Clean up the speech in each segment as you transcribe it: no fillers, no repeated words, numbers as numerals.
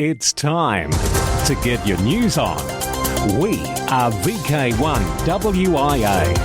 It's time to get your news on. We are VK1WIA.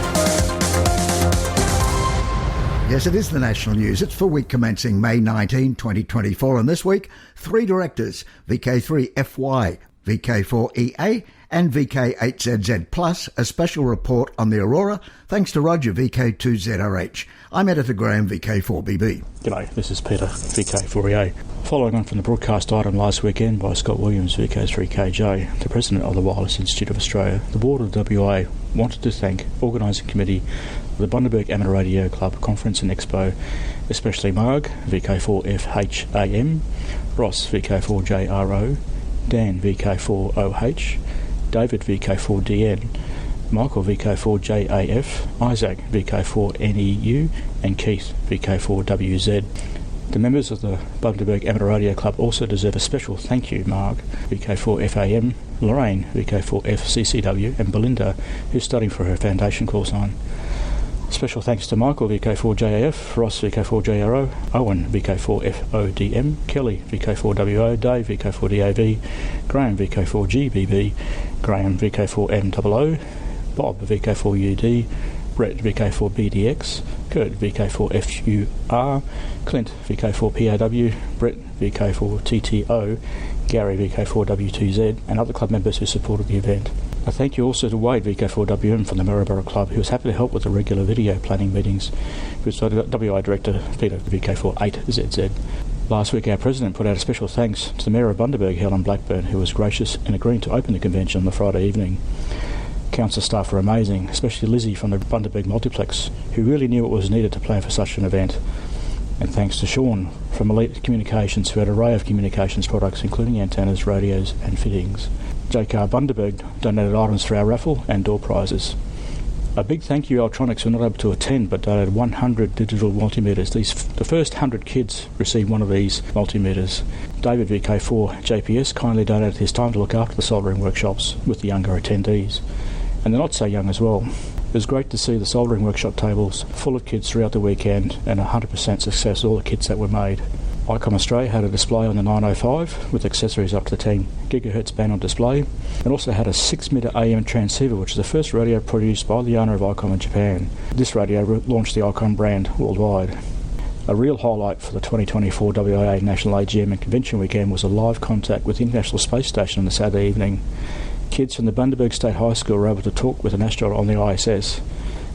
Yes, it is the national news. It's for week commencing May 19, 2024. And this week, three directors, VK3FY, VK4EA and VK8ZZ Plus, a special report on the Aurora, thanks to Roger, VK2ZRH. I'm Editor Graham, VK4BB. G'day, this is Peter, VK4EA. Following on from the broadcast item last weekend by Scott Williams, VK3KJ, the President of the Wireless Institute of Australia, the Board of the WIA wanted to thank Organising Committee of the Bundaberg Amateur Radio Club Conference and Expo, especially Marg, VK4FHAM, Ross, VK4JRO, Dan, VK4OH, David, VK4DN, Michael, VK4JAF, Isaac, VK4NEU, and Keith, VK4WZ. The members of the Bundaberg Amateur Radio Club also deserve a special thank you, Mark, VK4FAM, Lorraine, VK4FCCW, and Belinda, who's studying for her foundation course on. Special thanks to Michael, VK4JAF, Ross, VK4JRO, Owen, VK4FODM, Kelly, VK4WO, Dave, VK4DAV, Graham, VK4GBB, Graham, VK4MOO, Bob, VK4UD, Brett, VK4BDX, Kurt, VK4FUR, Clint, VK4PAW, Brett, VK4TTO, Gary, VK4W2Z, and other club members who supported the event. A thank you also to Wade, VK4WM from the Maryborough Club, who was happy to help with the regular video planning meetings, with WI Director Peter, VK48ZZ. Last week our President put out a special thanks to the Mayor of Bundaberg, Helen Blackburn, who was gracious in agreeing to open the convention on the Friday evening. Council staff were amazing, especially Lizzie from the Bundaberg Multiplex, who really knew what was needed to plan for such an event. And thanks to Sean from Elite Communications, who had an array of communications products, including antennas, radios and fittings. JK Bundaberg donated items for our raffle and door prizes. A big thank you to Electronics, who were not able to attend but donated 100 digital multimeters. The first 100 kids received one of these multimeters. David, VK4 JPS, kindly donated his time to look after the soldering workshops with the younger attendees. And the not so young as well. It was great to see the soldering workshop tables full of kids throughout the weekend, and 100% success all the kits that were made. ICOM Australia had a display on the 905 with accessories up to 10 GHz band on display, and also had a 6-metre AM transceiver, which is the first radio produced by the owner of ICOM in Japan. This radio launched the ICOM brand worldwide. A real highlight for the 2024 WIA National AGM and Convention weekend was a live contact with the International Space Station on the Saturday evening. Kids from the Bundaberg State High School were able to talk with an astronaut on the ISS.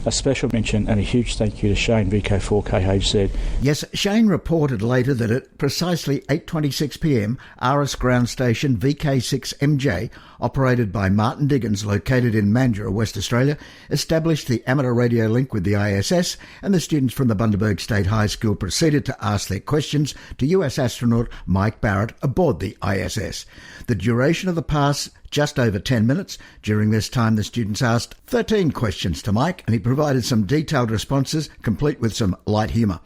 A special mention and a huge thank you to Shane, VK4KHZ. Yes, Shane reported later that at precisely 8:26 p.m, RS Ground Station VK6MJ, operated by Martin Diggins, located in Mandurah, West Australia, established the amateur radio link with the ISS, and the students from the Bundaberg State High School proceeded to ask their questions to US astronaut Mike Barrett aboard the ISS. The duration of the pass, just over 10 minutes. During this time, the students asked 13 questions to Mike, and he provided some detailed responses, complete with some light humour.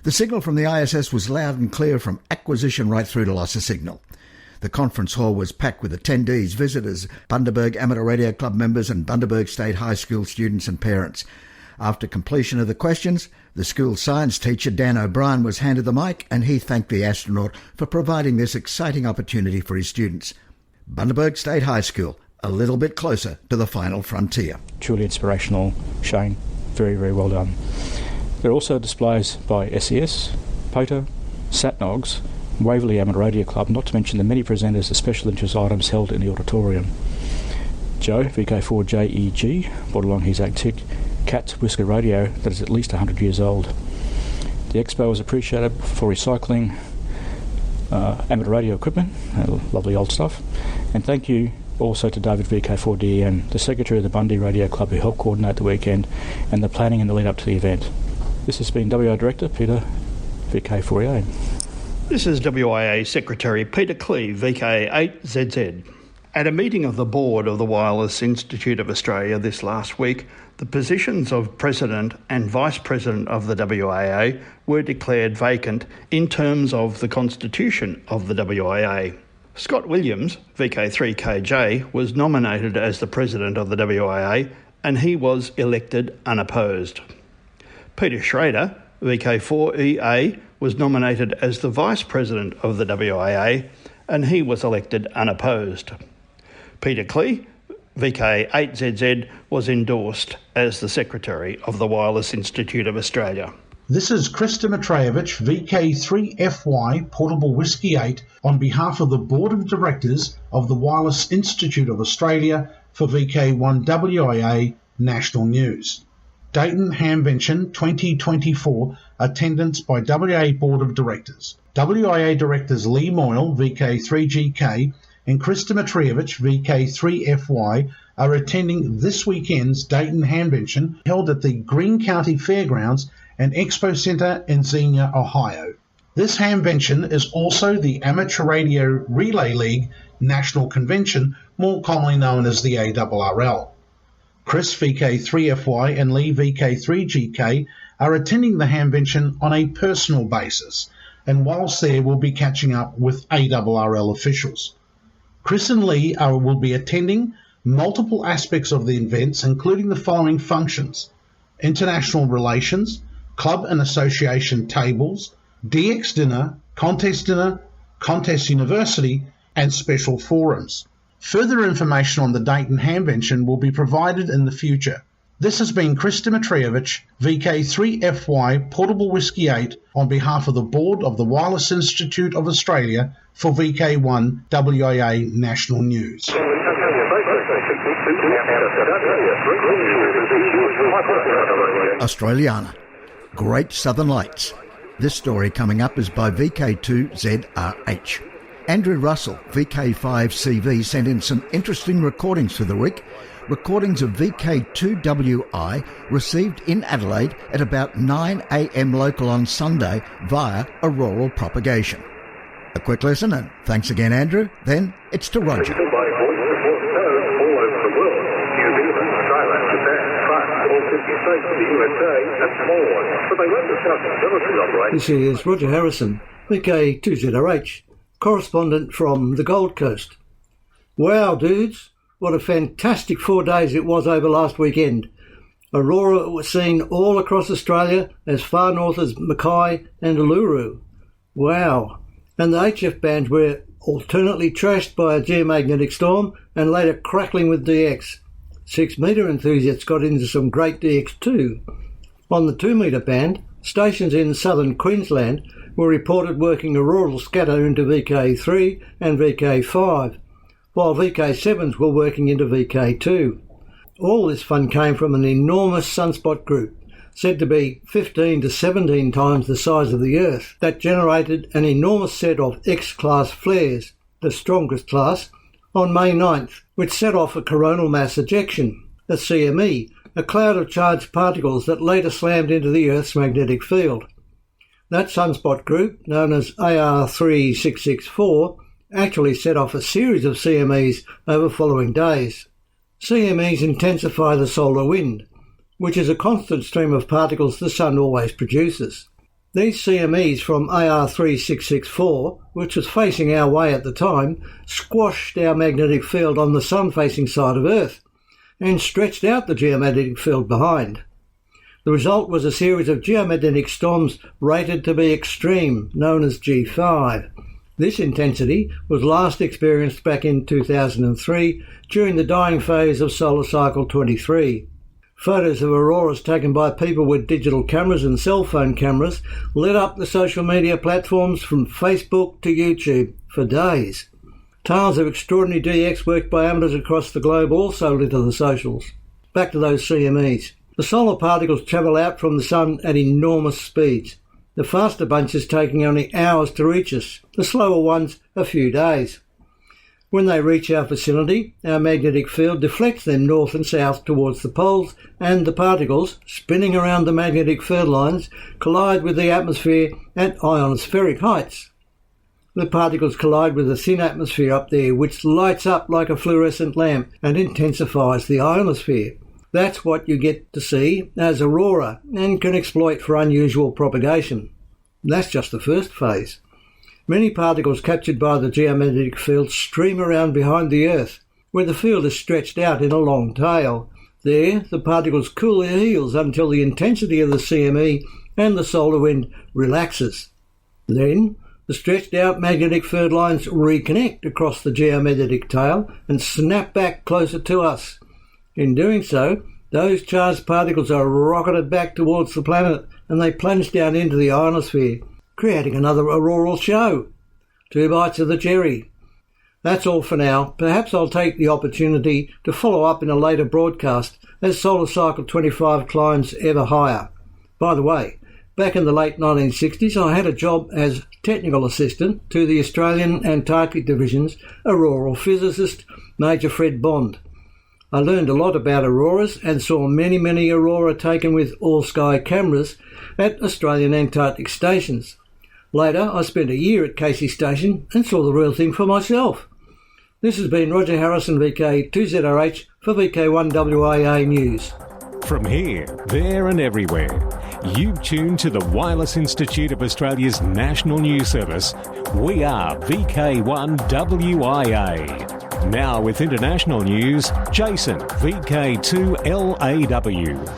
The signal from the ISS was loud and clear from acquisition right through to loss of signal. The conference hall was packed with attendees, visitors, Bundaberg Amateur Radio Club members and Bundaberg State High School students and parents. After completion of the questions, the school science teacher Dan O'Brien was handed the mic, and he thanked the astronaut for providing this exciting opportunity for his students. Bundaberg State High School, a little bit closer to the final frontier. Truly inspirational, Shane. Very, very well done. There are also displays by SES, POTA, Satnogs, Waverley Amateur Radio Club, not to mention the many presenters of special interest items held in the auditorium. Joe, VK4JEG, brought along his antique Cat's Whisker radio that is at least 100 years old. The expo was appreciated for recycling amateur radio equipment, lovely old stuff. And thank you also to David, VK4DN, the Secretary of the Bundy Radio Club, who helped coordinate the weekend and the planning and the lead up to the event. This has been WIA Director Peter, VK4EA. This is WIA Secretary Peter Clee, VK8ZZ. At a meeting of the Board of the Wireless Institute of Australia this last week, the positions of President and Vice President of the WIA were declared vacant in terms of the Constitution of the WIA. Scott Williams, VK3KJ, was nominated as the President of the WIA, and he was elected unopposed. Peter Schrader, VK4EA, was nominated as the Vice President of the WIA, and he was elected unopposed. Peter Clee, VK8ZZ, was endorsed as the Secretary of the Wireless Institute of Australia. This is Krista Matrejevich, VK3FY Portable Whiskey 8, on behalf of the Board of Directors of the Wireless Institute of Australia for VK1WIA National News. Dayton Hamvention 2024 attendance by WIA Board of Directors. WIA Directors Lee Moyle, VK3GK, and Krista Matrejevich, VK3FY, are attending this weekend's Dayton Hamvention held at the Greene County Fairgrounds and Expo Center in Xenia, Ohio. This Hamvention is also the Amateur Radio Relay League National Convention, more commonly known as the ARRL. Chris VK3FY and Lee VK3GK are attending the Hamvention on a personal basis, and whilst there will be catching up with ARRL officials. Chris and Lee will be attending multiple aspects of the events, including the following functions: international relations, club and association tables, DX dinner, contest university, and special forums. Further information on the Dayton Hamvention will be provided in the future. This has been Krista Matrejevich, VK3FY Portable Whiskey 8, on behalf of the Board of the Wireless Institute of Australia for VK1WIA National News. Australiana. Great Southern Lights. This story coming up is by VK2ZRH. Andrew Russell, VK5CV, sent in some interesting recordings for the week. Recordings of VK2WI received in Adelaide at about 9 a.m. local on Sunday via auroral propagation. A quick listen, and thanks again, Andrew. Then it's to Roger. This is Roger Harrison, VK2ZRH, correspondent from the Gold Coast. Wow, dudes, what a fantastic 4 days it was over last weekend. Aurora was seen all across Australia, as far north as Mackay and Uluru. Wow. And the HF bands were alternately trashed by a geomagnetic storm and later crackling with DX. 6 metre enthusiasts got into some great DX too. On the 2 metre band, stations in southern Queensland were reported working auroral scatter into VK3 and VK5, while VK7s were working into VK2. All this fun came from an enormous sunspot group, said to be 15 to 17 times the size of the Earth, that generated an enormous set of X-class flares, the strongest class, on May 9th, which set off a coronal mass ejection, a CME, a cloud of charged particles that later slammed into the Earth's magnetic field. That sunspot group, known as AR3664, actually set off a series of CMEs over following days. CMEs intensify the solar wind, which is a constant stream of particles the Sun always produces. These CMEs from AR3664, which was facing our way at the time, squashed our magnetic field on the Sun-facing side of Earth and stretched out the geomagnetic field behind. The result was a series of geomagnetic storms rated to be extreme, known as G5. This intensity was last experienced back in 2003 during the dying phase of solar cycle 23. Photos of auroras taken by people with digital cameras and cell phone cameras lit up the social media platforms from Facebook to YouTube for days. Tales of extraordinary DX work by amateurs across the globe also lit up the socials. Back to those CMEs. The solar particles travel out from the Sun at enormous speeds, the faster bunches taking only hours to reach us, the slower ones a few days. When they reach our vicinity, our magnetic field deflects them north and south towards the poles, and the particles, spinning around the magnetic field lines, collide with the atmosphere at ionospheric heights. The particles collide with a thin atmosphere up there, which lights up like a fluorescent lamp and intensifies the ionosphere. That's what you get to see as aurora and can exploit for unusual propagation. That's just the first phase. Many particles captured by the geomagnetic field stream around behind the Earth, where the field is stretched out in a long tail. There, the particles cool their heels until the intensity of the CME and the solar wind relaxes. Then, The stretched out magnetic field lines reconnect across the geomagnetic tail and snap back closer to us. In doing so, those charged particles are rocketed back towards the planet and they plunge down into the ionosphere, creating another auroral show. 2 bites of the cherry. That's all for now. Perhaps I'll take the opportunity to follow up in a later broadcast as Solar Cycle 25 climbs ever higher. By the way, back in the late 1960s, I had a job as technical assistant to the Australian Antarctic Division's auroral physicist, Major Fred Bond. I learned a lot about auroras and saw many aurora taken with all-sky cameras at Australian Antarctic stations. Later, I spent a year at Casey Station and saw the real thing for myself. This has been Roger Harrison, VK2ZRH, for VK1WIA News. From here, there and everywhere, you've tuned to the Wireless Institute of Australia's national news service. We are VK1WIA. Now with international news, Jason, VK2LAW.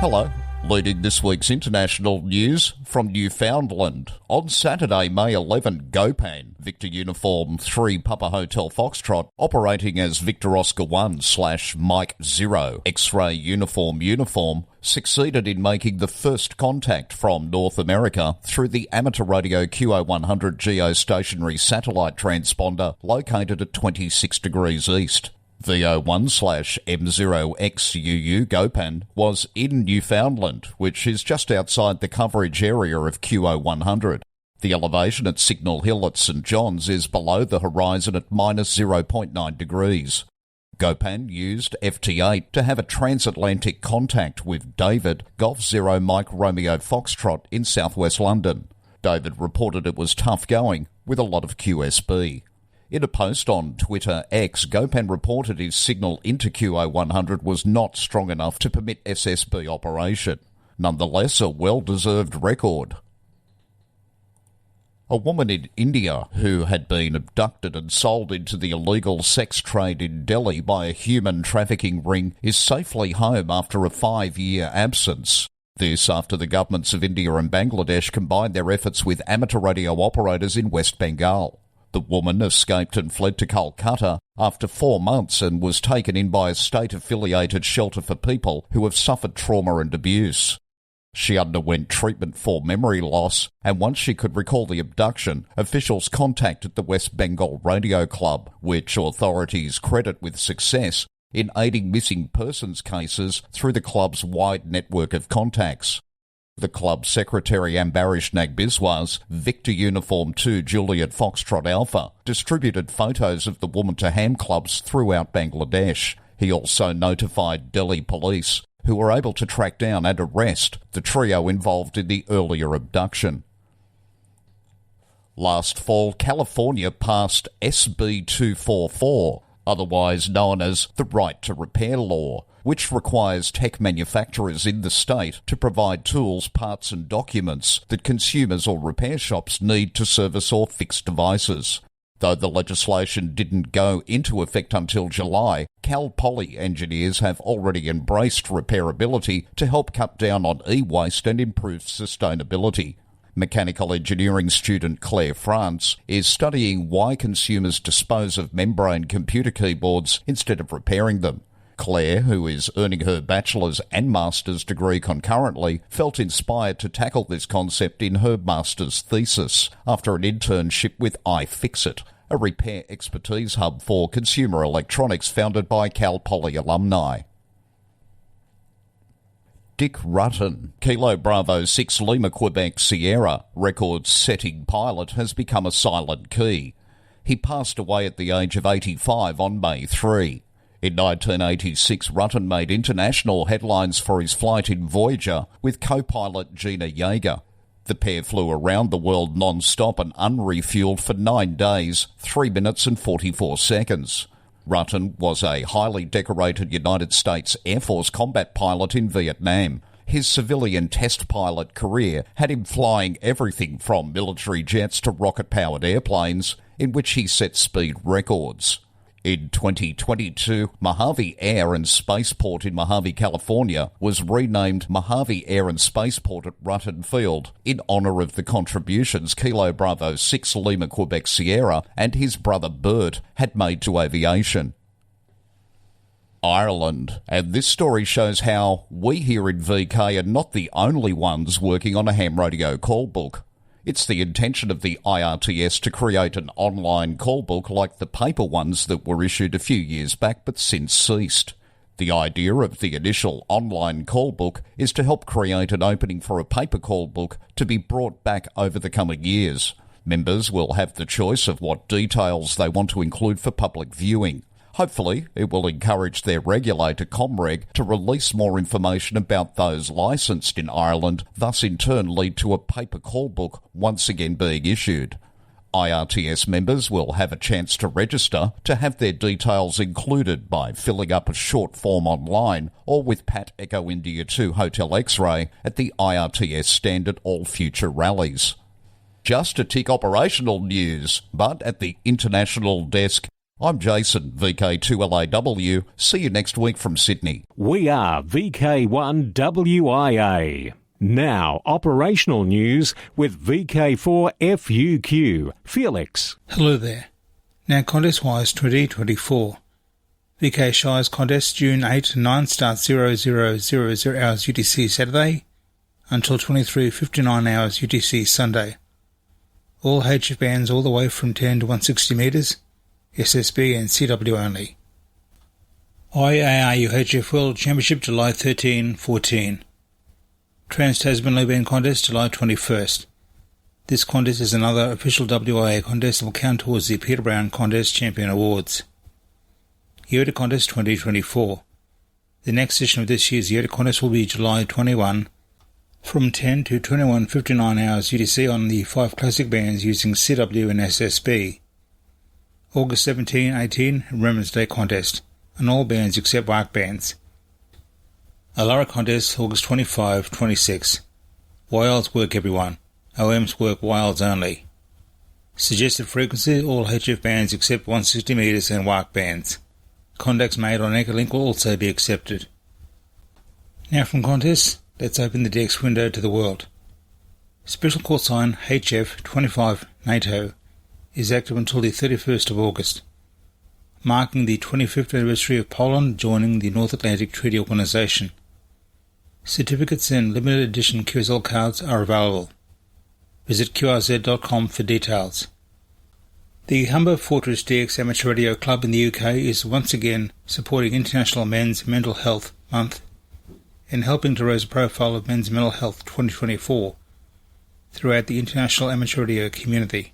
Hello. Leading this week's international news from Newfoundland. On Saturday, May 11, Gopan, Victor Uniform 3 Papa Hotel Foxtrot, operating as Victor Oscar 1/Mike 0 X-Ray Uniform, succeeded in making the first contact from North America through the amateur radio QO100 geostationary satellite transponder located at 26 degrees east. VO1/M0XUU Gopan was in Newfoundland, which is just outside the coverage area of QO100. The elevation at Signal Hill at St John's is below the horizon at minus 0.9 degrees. Gopan used FT8 to have a transatlantic contact with David, Golf 0 Mike Romeo Foxtrot in southwest London. David reported it was tough going, with a lot of QSB. In a post on Twitter X, Gopan reported his signal into QO100 was not strong enough to permit SSB operation. Nonetheless, a well-deserved record. A woman in India who had been abducted and sold into the illegal sex trade in Delhi by a human trafficking ring is safely home after a 5-year absence. This after the governments of India and Bangladesh combined their efforts with amateur radio operators in West Bengal. The woman escaped and fled to Calcutta after 4 months and was taken in by a state-affiliated shelter for people who have suffered trauma and abuse. She underwent treatment for memory loss, and once she could recall the abduction, officials contacted the West Bengal Radio Club, which authorities credit with success in aiding missing persons cases through the club's wide network of contacts. The club secretary Ambarish Nagbiswas, Victor Uniform 2 Juliet Foxtrot Alpha, distributed photos of the woman to ham clubs throughout Bangladesh. He also notified Delhi police, who were able to track down and arrest the trio involved in the earlier abduction. Last fall, California passed SB 244, otherwise known as the Right to Repair Law, which requires tech manufacturers in the state to provide tools, parts and documents that consumers or repair shops need to service or fix devices. Though the legislation didn't go into effect until July, Cal Poly engineers have already embraced repairability to help cut down on e-waste and improve sustainability. Mechanical engineering student Claire France is studying why consumers dispose of membrane computer keyboards instead of repairing them. Claire, who is earning her bachelor's and master's degree concurrently, felt inspired to tackle this concept in her master's thesis after an internship with iFixit, a repair expertise hub for consumer electronics founded by Cal Poly alumni. Dick Rutten, Kilo Bravo 6 Lima Quebec Sierra, record-setting pilot, has become a silent key. He passed away at the age of 85 on May 3. In 1986, Rutten made international headlines for his flight in Voyager with co-pilot Gina Yeager. The pair flew around the world non-stop and unrefueled for 9 days, 3 minutes and 44 seconds. Rutten was a highly decorated United States Air Force combat pilot in Vietnam. His civilian test pilot career had him flying everything from military jets to rocket-powered airplanes, in which he set speed records. In 2022, Mojave Air and Spaceport in Mojave, California was renamed Mojave Air and Spaceport at Rutten Field in honour of the contributions Kilo Bravo 6 Lima Quebec Sierra and his brother Bert had made to aviation. Ireland. And this story shows how we here in VK are not the only ones working on a ham radio call book. It's the intention of the IRTS to create an online call book like the paper ones that were issued a few years back but since ceased. The idea of the initial online call book is to help create an opening for a paper call book to be brought back over the coming years. Members will have the choice of what details they want to include for public viewing. Hopefully, it will encourage their regulator, Comreg, to release more information about those licensed in Ireland, thus in turn lead to a paper call book once again being issued. IRTS members will have a chance to register to have their details included by filling up a short form online or with Pat Echo India 2 Hotel X-Ray at the IRTS stand at all future rallies. Just to tick operational news, but at the international desk, I'm Jason, VK2LAW. See you next week from Sydney. We are VK1WIA. Now, operational news with VK4FUQ. Felix. Hello there. Now, contest-wise 2024. VK Shires contest June 8 to 9 starts 0000 hours UTC Saturday until 23:59 hours UTC Sunday. All HF bands all the way from 10 to 160 metres. SSB and CW only. IAR UHF World Championship July 13-14. Trans-Tasman Low Band Contest July 21st. This contest is another official WIA contest and will count towards the Peter Brown Contest Champion Awards. Yoda Contest 2024. The next session of this year's Yoda Contest will be July 21 from 10 to 21:59 hours UTC on the 5 classic bands using CW and SSB. August 17-18 Remembrance Day Contest, and all bands except WARC bands. Alara Contest August 25-26. Wilds work everyone. OMs work wilds only. Suggested frequency all HF bands except 160 metres and WARC bands. Contacts made on Echolink will also be accepted. Now from contests, let's open the DX window to the world. Special call sign HF25 NATO is active until the 31st of August, marking the 25th anniversary of Poland joining the North Atlantic Treaty Organisation. Certificates and limited edition QSL cards are available. Visit qrz.com for details. The Humber Fortress DX Amateur Radio Club in the UK is once again supporting International Men's Mental Health Month and helping to raise the profile of men's mental health 2024 throughout the international amateur radio community.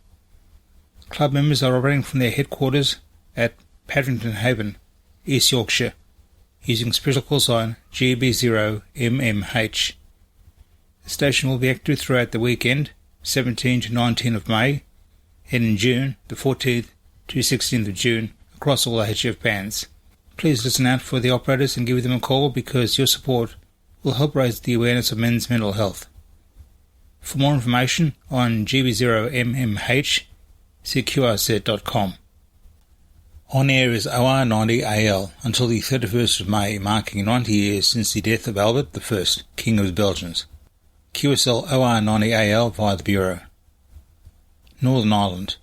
Club members are operating from their headquarters at Paddington Haven, East Yorkshire, using special call sign GB0MMH. The station will be active throughout the weekend, 17 to 19 of May, and in June, the 14th to 16th of June, across all HF bands. Please listen out for the operators and give them a call because your support will help raise the awareness of men's mental health. For more information on GB0MMH, see qrz.com. On air is OR90AL until the 31st of May, marking 90 years since the death of Albert I, King of the Belgians. QSL OR90AL via the Bureau. Northern Ireland.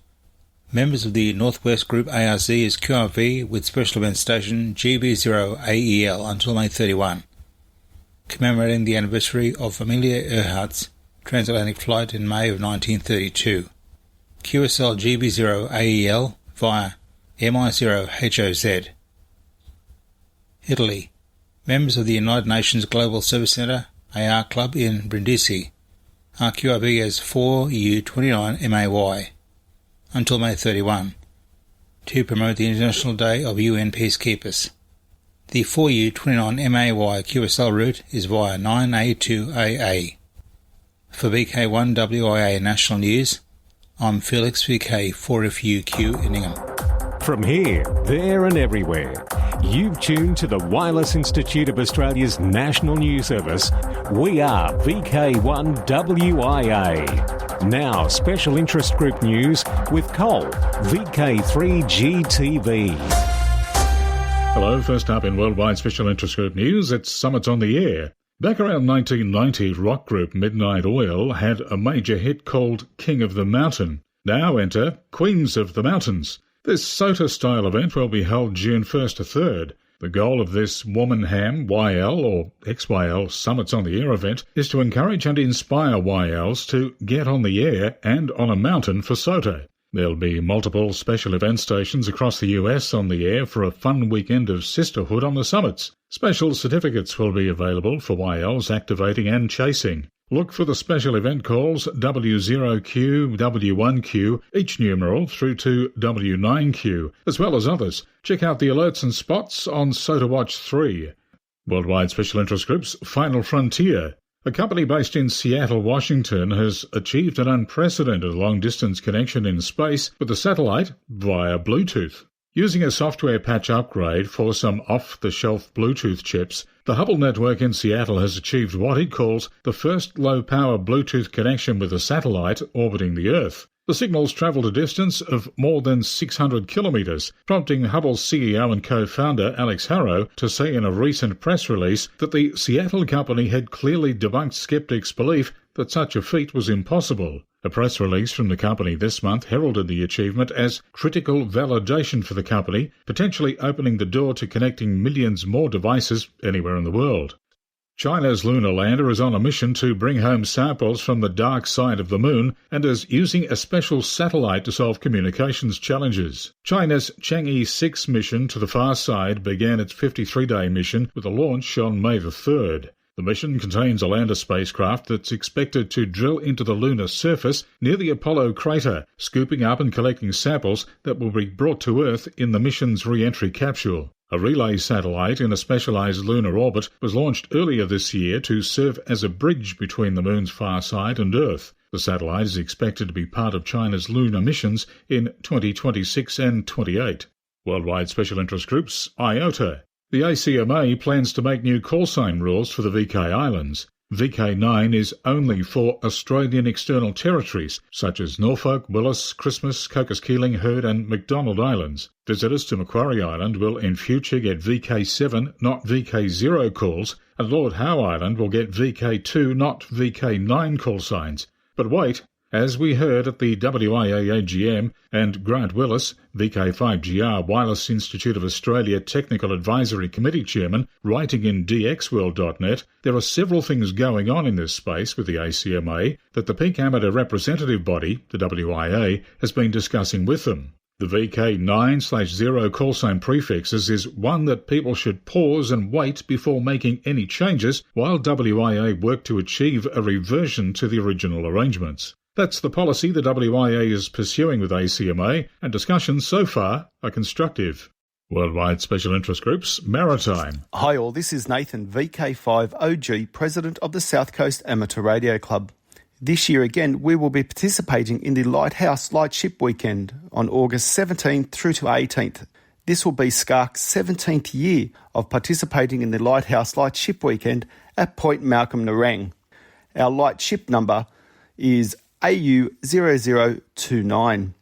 Members of the Northwest Group ARC is QRV with special event station GB0AEL until May 31, commemorating the anniversary of Amelia Earhart's transatlantic flight in May of 1932. QSL GB0AEL via MI0HOZ. Italy. Members of the United Nations Global Service Centre AR Club in Brindisi are QRV as 4U29MAY until May 31 to promote the International Day of UN Peacekeepers. The 4U29MAY QSL route is via 9A2AA. For VK1WIA National News, I'm Felix VK4FUQ in Ingham. From here, there and everywhere, you've tuned to the Wireless Institute of Australia's National News Service. We are VK1WIA. Now, special interest group news with Cole, VK3GTV. Hello, first up in Worldwide Special Interest Group News, it's Summits on the Air. Back around 1990, rock group Midnight Oil had a major hit called King of the Mountain. Now enter Queens of the Mountains. This SOTA-style event will be held June 1st to 3rd. The goal of this Womanham YL or XYL Summits on the Air event is to encourage and inspire YLs to get on the air and on a mountain for SOTA. There'll be multiple special event stations across the US on the air for a fun weekend of sisterhood on the summits. Special certificates will be available for YLs activating and chasing. Look for the special event calls W0Q, W1Q, each numeral through to W9Q, as well as others. Check out the alerts and spots on SOTA Watch 3. Worldwide Special Interest Group's Final Frontier. A company based in Seattle, Washington, has achieved an unprecedented long-distance connection in space with a satellite via Bluetooth. Using a software patch upgrade for some off-the-shelf Bluetooth chips, the Hubble network in Seattle has achieved what it calls the first low-power Bluetooth connection with a satellite orbiting the Earth. The signals travelled a distance of more than 600 kilometres, prompting Hubble's CEO and co-founder Alex Harrow to say in a recent press release that the Seattle company had clearly debunked skeptics' belief that such a feat was impossible. A press release from the company this month heralded the achievement as critical validation for the company, potentially opening the door to connecting millions more devices anywhere in the world. China's lunar lander is on a mission to bring home samples from the dark side of the moon and is using a special satellite to solve communications challenges. China's Chang'e 6 mission to the far side began its 53-day mission with a launch on May the 3rd. The mission contains a lander spacecraft that's expected to drill into the lunar surface near the Apollo crater, scooping up and collecting samples that will be brought to Earth in the mission's re-entry capsule. A relay satellite in a specialised lunar orbit was launched earlier this year to serve as a bridge between the moon's far side and Earth. The satellite is expected to be part of China's lunar missions in 2026 and 28. Worldwide Special Interest Groups, IOTA. The ACMA plans to make new callsign rules for the VK Islands. VK9 is only for Australian external territories, such as Norfolk, Willis, Christmas, Cocos Keeling, Heard and McDonald Islands. Visitors to Macquarie Island will in future get VK7, not VK0 calls, and Lord Howe Island will get VK2, not VK9 call signs. But wait, as we heard at the WIA AGM and Grant Willis, VK5GR Wireless Institute of Australia Technical Advisory Committee Chairman, writing in dxworld.net, there are several things going on in this space with the ACMA that the peak amateur representative body, the WIA, has been discussing with them. The VK9/0 callsign prefixes is one that people should pause and wait before making any changes while WIA work to achieve a reversion to the original arrangements. That's the policy the WIA is pursuing with ACMA, and discussions so far are constructive. Worldwide Special Interest Groups, Maritime. Hi all, this is Nathan, VK5OG, President of the South Coast Amateur Radio Club. This year again, we will be participating in the Lighthouse Lightship Weekend on August 17th through to 18th. This will be SCARC's 17th year of participating in the Lighthouse Lightship Weekend at Point Malcolm Nerang. Our lightship number is AU0029.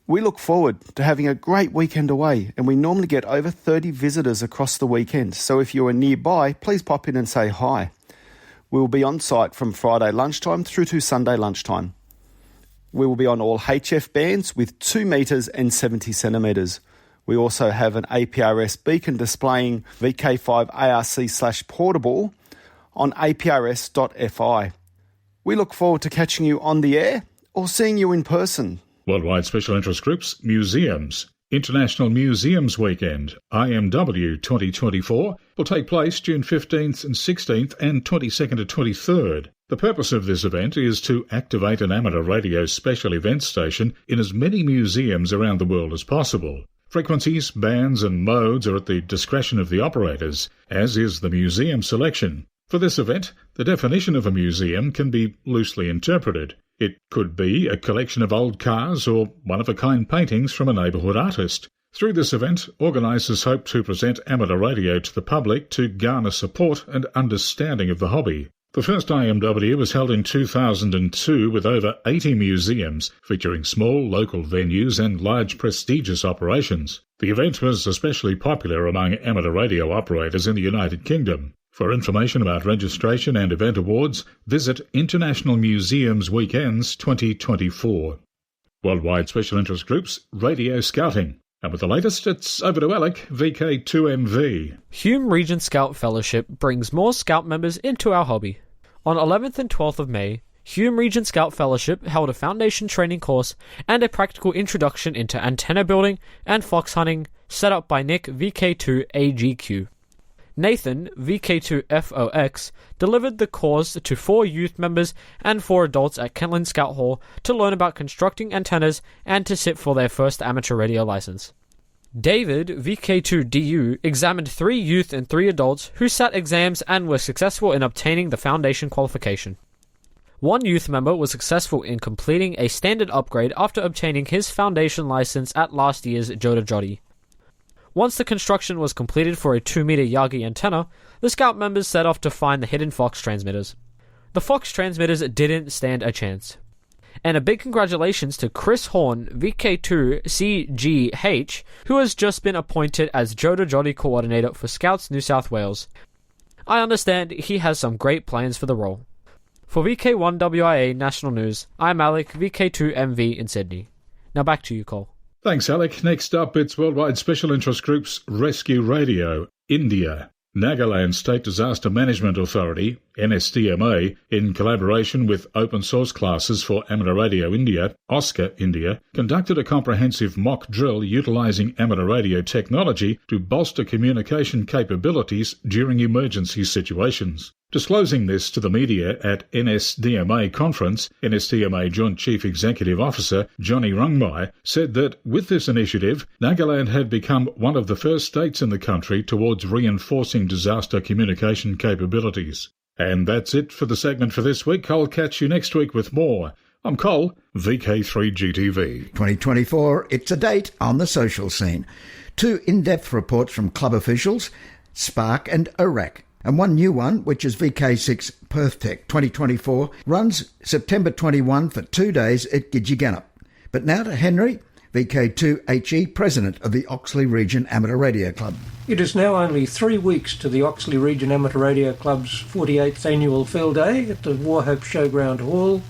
We look forward to having a great weekend away, and we normally get over 30 visitors across the weekend, so if you are nearby, please pop in and say hi. We will be on site from Friday lunchtime through to Sunday lunchtime. We will be on all HF bands with 2 metres and 70 centimetres. We also have an APRS beacon displaying VK5 ARC/portable on aprs.fi. We look forward to catching you on the air or seeing you in person. Worldwide Special Interest Groups, Museums. International Museums Weekend, IMW 2024, will take place June 15th and 16th and 22nd to 23rd. The purpose of this event is to activate an amateur radio special event station in as many museums around the world as possible. Frequencies, bands and modes are at the discretion of the operators, as is the museum selection. For this event, the definition of a museum can be loosely interpreted. It could be a collection of old cars or one-of-a-kind paintings from a neighbourhood artist. Through this event, organisers hope to present amateur radio to the public to garner support and understanding of the hobby. The first IMW was held in 2002 with over 80 museums, featuring small local venues and large prestigious operations. The event was especially popular among amateur radio operators in the United Kingdom. For information about registration and event awards, visit International Museums Weekends 2024. Worldwide Special Interest Groups, Radio Scouting. And with the latest, it's over to Alec, VK2MV. Hume Region Scout Fellowship brings more Scout members into our hobby. On 11th and 12th of May, Hume Region Scout Fellowship held a foundation training course and a practical introduction into antenna building and fox hunting set up by Nick, VK2AGQ. Nathan, VK2FOX, delivered the course to 4 youth members and 4 adults at Kentland Scout Hall to learn about constructing antennas and to sit for their first amateur radio license. David, VK2DU, examined 3 youth and 3 adults who sat exams and were successful in obtaining the foundation qualification. 1 youth member was successful in completing a standard upgrade after obtaining his foundation license at last year's Joda Jodi. Once the construction was completed for a 2-meter Yagi antenna, the Scout members set off to find the hidden Fox transmitters. The Fox transmitters didn't stand a chance. And a big congratulations to Chris Horn, VK2CGH, who has just been appointed as Joda Jodi Coordinator for Scouts New South Wales. I understand he has some great plans for the role. For VK1WIA National News, I'm Alec, VK2MV in Sydney. Now back to you, Cole. Thanks, Alec. Next up, it's Worldwide Special Interest Group's Rescue Radio, India. Nagaland State Disaster Management Authority, NSDMA, in collaboration with Open Source Classes for Amateur Radio India, OSCAR India, conducted a comprehensive mock drill utilising amateur radio technology to bolster communication capabilities during emergency situations. Disclosing this to the media at NSDMA conference, NSDMA Joint Chief Executive Officer Johnny Rungmai said that with this initiative, Nagaland had become one of the first states in the country towards reinforcing disaster communication capabilities. And that's it for the segment for this week. I'll catch you next week with more. I'm Cole, VK3GTV. 2024, it's a date on the social scene. 2 in-depth reports from club officials, Spark and ORAC. And 1 new one, which is VK6 Perth Tech 2024, runs September 21 for 2 days at Gidgegannup. But now to Henry, VK2HE, President of the Oxley Region Amateur Radio Club. It is now only 3 weeks to the Oxley Region Amateur Radio Club's 48th annual field day at the Warhope Showground Hall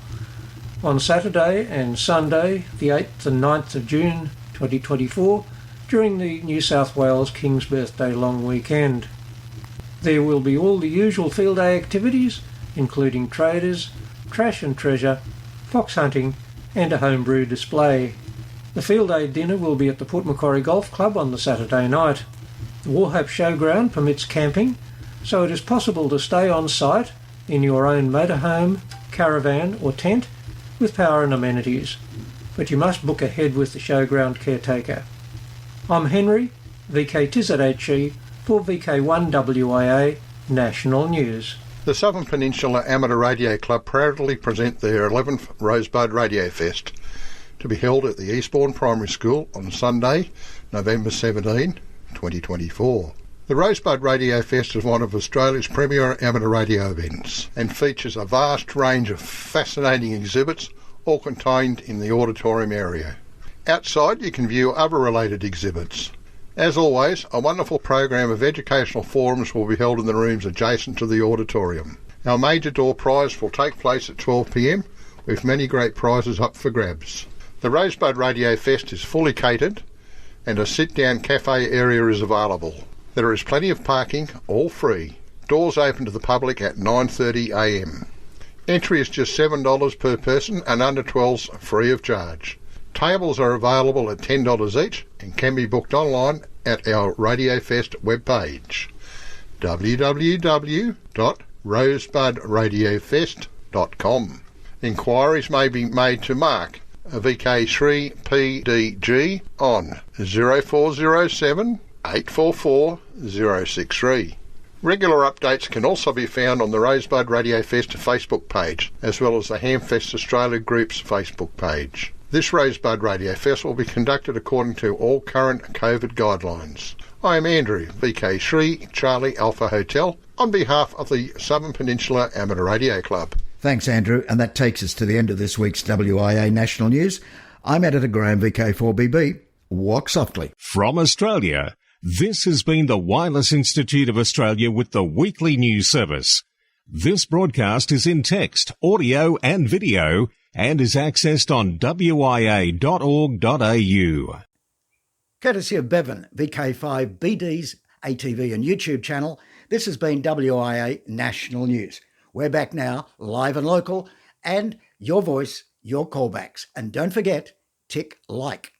on Saturday and Sunday, the 8th and 9th of June 2024, during the New South Wales King's Birthday long weekend. There will be all the usual field day activities, including traders, trash and treasure, fox hunting and a homebrew display. The field day dinner will be at the Port Macquarie Golf Club on the Saturday night. The Warhope Showground permits camping, so it is possible to stay on site in your own motorhome, caravan or tent with power and amenities, but you must book ahead with the showground caretaker. I'm Henry, VK2ZHE, for VK1WIA National News. The Southern Peninsula Amateur Radio Club proudly present their 11th Rosebud Radio Fest, to be held at the Eastbourne Primary School on Sunday, November 17, 2024. The Rosebud Radio Fest is one of Australia's premier amateur radio events and features a vast range of fascinating exhibits, all contained in the auditorium area. Outside you can view other related exhibits. As always, a wonderful program of educational forums will be held in the rooms adjacent to the auditorium. Our major door prize will take place at 12 p.m, with many great prizes up for grabs. The Rosebud Radio Fest is fully catered and a sit-down cafe area is available. There is plenty of parking, all free. Doors open to the public at 9:30 a.m. Entry is just $7 per person and under 12s free of charge. Tables are available at $10 each and can be booked online at our Radio Fest webpage, www.rosebudradiofest.com. Inquiries may be made to Mark, VK3PDG, on 0407 844 063. Regular updates can also be found on the Rosebud Radio Fest Facebook page, as well as the Hamfest Australia Group's Facebook page. This Rosebud Radio Fest will be conducted according to all current COVID guidelines. I am Andrew, VK3 Charlie Alpha Hotel, on behalf of the Southern Peninsula Amateur Radio Club. Thanks, Andrew, and that takes us to the end of this week's WIA National News. I'm Editor Graham, VK4BB. Walk softly. From Australia, this has been the Wireless Institute of Australia with the weekly news service. This broadcast is in text, audio and video and is accessed on wia.org.au. Courtesy of Bevan, VK5BD's ATV and YouTube channel, this has been WIA National News. We're back now, live and local, and your voice, your callbacks. And don't forget, tick like.